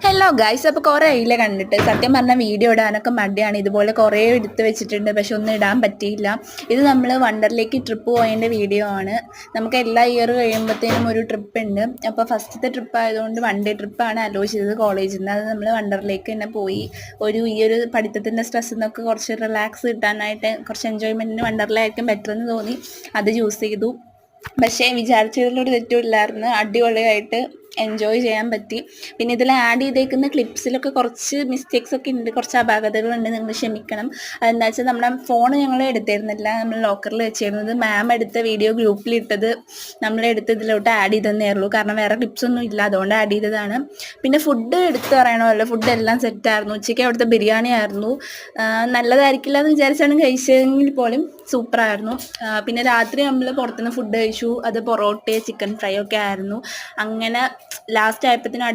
Hello guys, അപ്പോൾ കുറേ ആയില്ലേ കണ്ടിട്ട്. സത്യം പറഞ്ഞാൽ വീഡിയോ ഇടാനൊക്കെ മടിയാണ്. ഇതുപോലെ കുറേ എടുത്ത് വെച്ചിട്ടുണ്ട്, പക്ഷെ ഒന്നും ഇടാൻ പറ്റിയില്ല. ഇത് നമ്മൾ വണ്ടറിലേക്ക് ട്രിപ്പ് പോയതിൻ്റെ വീഡിയോ ആണ്. നമുക്ക് എല്ലാ ഇയർ കഴിയുമ്പോഴത്തേനും ഒരു ട്രിപ്പ് ഉണ്ട്. അപ്പോൾ ഫസ്റ്റത്തെ ട്രിപ്പ് ആയതുകൊണ്ട് 1 ഡേ ട്രിപ്പാണ് അലോ ചെയ്തത് കോളേജിൽ നിന്ന്. അത് നമ്മൾ വണ്ടറിലേക്ക് തന്നെ പോയി ഈ ഒരു പഠിത്തത്തിൻ്റെ സ്ട്രെസ്സിൽ നിന്നൊക്കെ കുറച്ച് റിലാക്സ് കിട്ടാനായിട്ട്, കുറച്ച് എൻജോയ്മെൻറ്റിന് വണ്ടറിലായിരിക്കും ബെറ്റർ എന്ന് തോന്നി അത് ചൂസ് ചെയ്തു. പക്ഷേ വിചാരിച്ചതിലൊരു തെറ്റുമില്ലായിരുന്നു. അടിപൊളിയായിട്ട് എൻജോയ് ചെയ്യാൻ പറ്റി. പിന്നെ ഇതിൽ ആഡ് ചെയ്തേക്കുന്ന ക്ലിപ്സിലൊക്കെ കുറച്ച് മിസ്റ്റേക്സ് ഒക്കെ ഉണ്ട്, കുറച്ച് അപാകതകളുണ്ട്, നിങ്ങൾ ക്ഷമിക്കണം. അതെന്താ വെച്ചാൽ നമ്മുടെ ഫോൺ ഞങ്ങൾ എടുത്തിരുന്നില്ല, നമ്മൾ ലോക്കറിൽ വെച്ചിരുന്നത്. മാം എടുത്ത വീഡിയോ ഗ്രൂപ്പിലിട്ടത് നമ്മളെടുത്ത് ഇതിലോട്ട് ആഡ് ചെയ്തതന്നേ ഉള്ളൂ, കാരണം വേറെ ക്ലിപ്സൊന്നും ഇല്ല, അതുകൊണ്ട് ആഡ് ചെയ്തതാണ്. പിന്നെ ഫുഡ് എടുത്ത് പറയണമല്ലോ, ഫുഡ് എല്ലാം സെറ്റായിരുന്നു. ഉച്ചയ്ക്ക് അവിടുത്തെ ബിരിയാണി ആയിരുന്നു. നല്ലതായിരിക്കില്ല എന്ന് വിചാരിച്ചാണ് കഴിച്ചതെങ്കിൽ പോലും സൂപ്പറായിരുന്നു. പിന്നെ രാത്രി നമ്മൾ പുറത്തുനിന്ന് ഫുഡ് കഴിച്ചു. അത് പൊറോട്ട ചിക്കൻ ഫ്രൈ ഒക്കെ ആയിരുന്നു. അങ്ങനെ ലാസ്റ്റ് ആയപ്പോഴത്തേനും